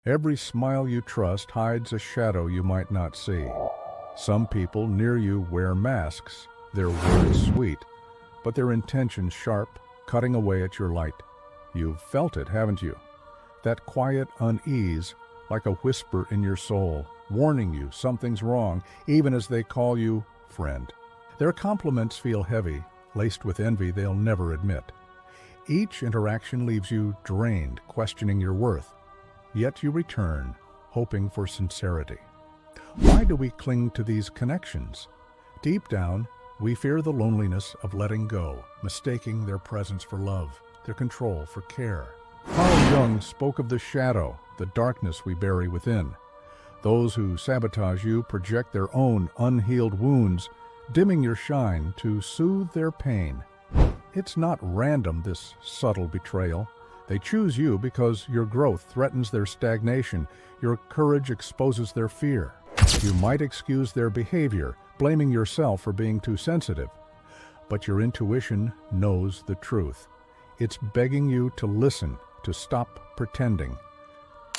Every smile you trust hides a shadow you might not see. Some people near you wear masks, their words sweet, but their intentions sharp, cutting away at your light. You've felt it, haven't you? That quiet unease, like a whisper in your soul, warning you something's wrong, even as they call you friend. Their compliments feel heavy, laced with envy they'll never admit. Each interaction leaves you drained, questioning your worth. Yet you return, hoping for sincerity. Why do we cling to these connections? Deep down, we fear the loneliness of letting go, mistaking their presence for love, their control for care. Carl Jung spoke of the shadow, the darkness we bury within. Those who sabotage you project their own unhealed wounds, dimming your shine to soothe their pain. It's not random, this subtle betrayal. They choose you because your growth threatens their stagnation, your courage exposes their fear. You might excuse their behavior, blaming yourself for being too sensitive. But your intuition knows the truth. It's begging you to listen, to stop pretending.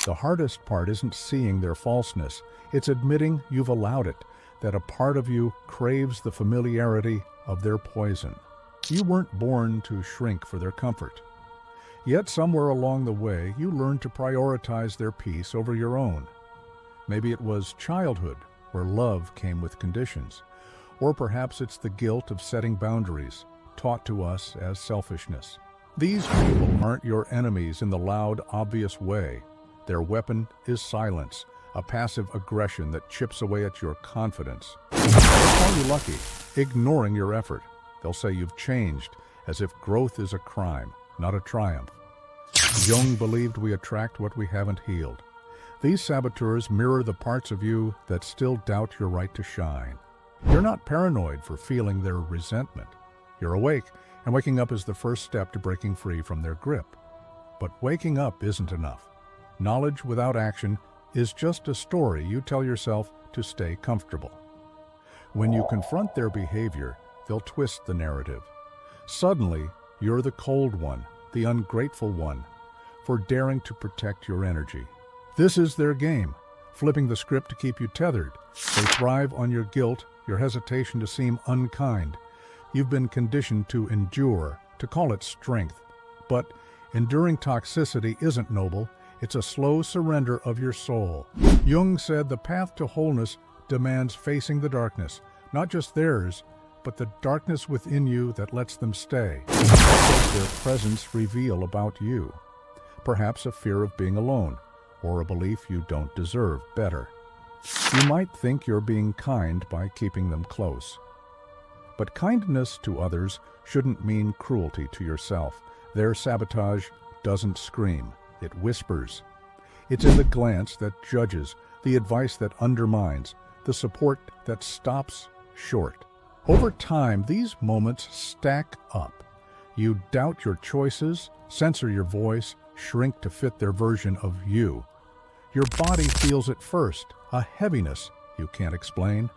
The hardest part isn't seeing their falseness, it's admitting you've allowed it, that a part of you craves the familiarity of their poison. You weren't born to shrink for their comfort. Yet somewhere along the way, you learned to prioritize their peace over your own. Maybe it was childhood, where love came with conditions. Or perhaps it's the guilt of setting boundaries, taught to us as selfishness. These people aren't your enemies in the loud, obvious way. Their weapon is silence, a passive aggression that chips away at your confidence. They'll call you lucky, ignoring your effort. They'll say you've changed, as if growth is a crime, not a triumph. Jung believed we attract what we haven't healed. These saboteurs mirror the parts of you that still doubt your right to shine. You're not paranoid for feeling their resentment. You're awake, and waking up is the first step to breaking free from their grip. But waking up isn't enough. Knowledge without action is just a story you tell yourself to stay comfortable. When you confront their behavior, they'll twist the narrative. Suddenly, you're the cold one, the ungrateful one, for daring to protect your energy. This is their game, flipping the script to keep you tethered. They thrive on your guilt, your hesitation to seem unkind. You've been conditioned to endure, to call it strength. But enduring toxicity isn't noble. It's a slow surrender of your soul. Jung said the path to wholeness demands facing the darkness, not just theirs, but the darkness within you that lets them stay. What does their presence reveal about you? Perhaps a fear of being alone, or a belief you don't deserve better. You might think you're being kind by keeping them close. But kindness to others shouldn't mean cruelty to yourself. Their sabotage doesn't scream. It whispers. It's in the glance that judges, the advice that undermines, the support that stops short. Over time, these moments stack up. You doubt your choices, censor your voice, shrink to fit their version of you. Your body feels it first, a heaviness you can't explain.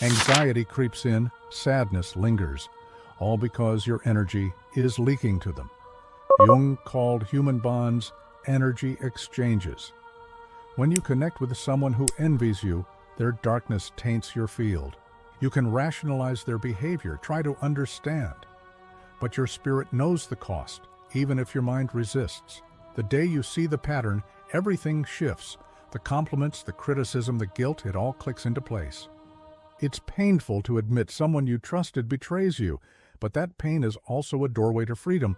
Anxiety creeps in, sadness lingers, all because your energy is leaking to them. Jung called human bonds energy exchanges. When you connect with someone who envies you, their darkness taints your field. You can rationalize their behavior, try to understand. But your spirit knows the cost, even if your mind resists. The day you see the pattern, everything shifts. The compliments, the criticism, the guilt, it all clicks into place. It's painful to admit someone you trusted betrays you, but that pain is also a doorway to freedom,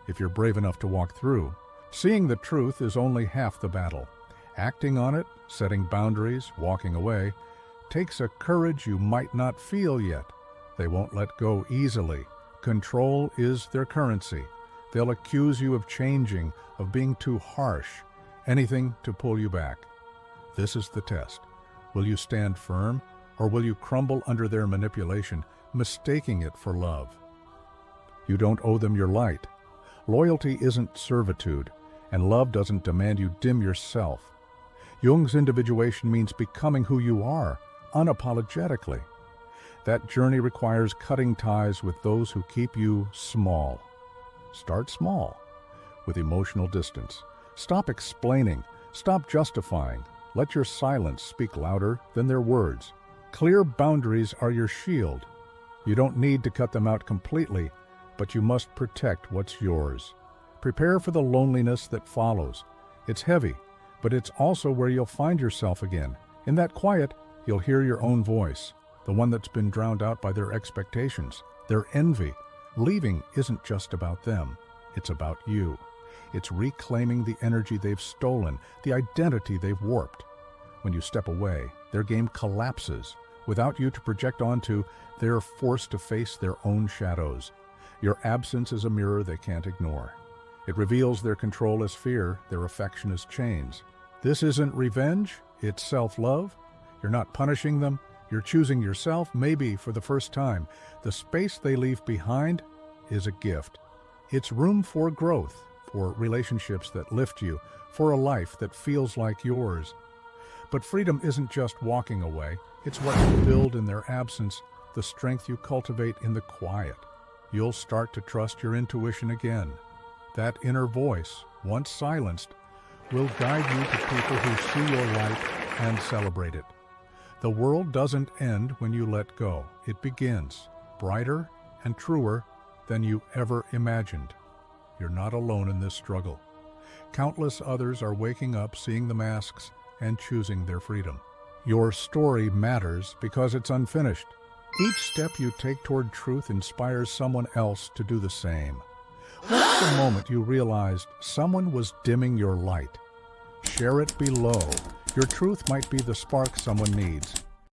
if you're brave enough to walk through. Seeing the truth is only half the battle. Acting on it, setting boundaries, walking away, takes a courage you might not feel yet. They won't let go easily. Control is their currency. They'll accuse you of changing, of being too harsh, anything to pull you back. This is the test. Will you stand firm, or will you crumble under their manipulation, mistaking it for love? You don't owe them your light. Loyalty isn't servitude, and love doesn't demand you dim yourself. Jung's individuation means becoming who you are, unapologetically. That journey requires cutting ties with those who keep you small. Start small, with emotional distance. Stop explaining. Stop justifying. Let your silence speak louder than their words. Clear boundaries are your shield. You don't need to cut them out completely, but you must protect what's yours. Prepare for the loneliness that follows. It's heavy, but it's also where you'll find yourself again. In that quiet, you'll hear your own voice, the one that's been drowned out by their expectations, their envy. Leaving isn't just about them. It's about you. It's reclaiming the energy they've stolen, the identity they've warped. When you step away, their game collapses. Without you to project onto, they're forced to face their own shadows. Your absence is a mirror they can't ignore. It reveals their control as fear, their affection as chains. This isn't revenge, it's self-love. You're not punishing them, you're choosing yourself, maybe for the first time. The space they leave behind is a gift. It's room for growth, for relationships that lift you, for a life that feels like yours. But freedom isn't just walking away, it's what you build in their absence, the strength you cultivate in the quiet. You'll start to trust your intuition again. That inner voice, once silenced, will guide you to people who see your light and celebrate it. The world doesn't end when you let go. It begins, brighter and truer than you ever imagined. You're not alone in this struggle. Countless others are waking up, seeing the masks, and choosing their freedom. Your story matters because it's unfinished. Each step you take toward truth inspires someone else to do the same. What's the moment you realized someone was dimming your light? Share it below. Your truth might be the spark someone needs.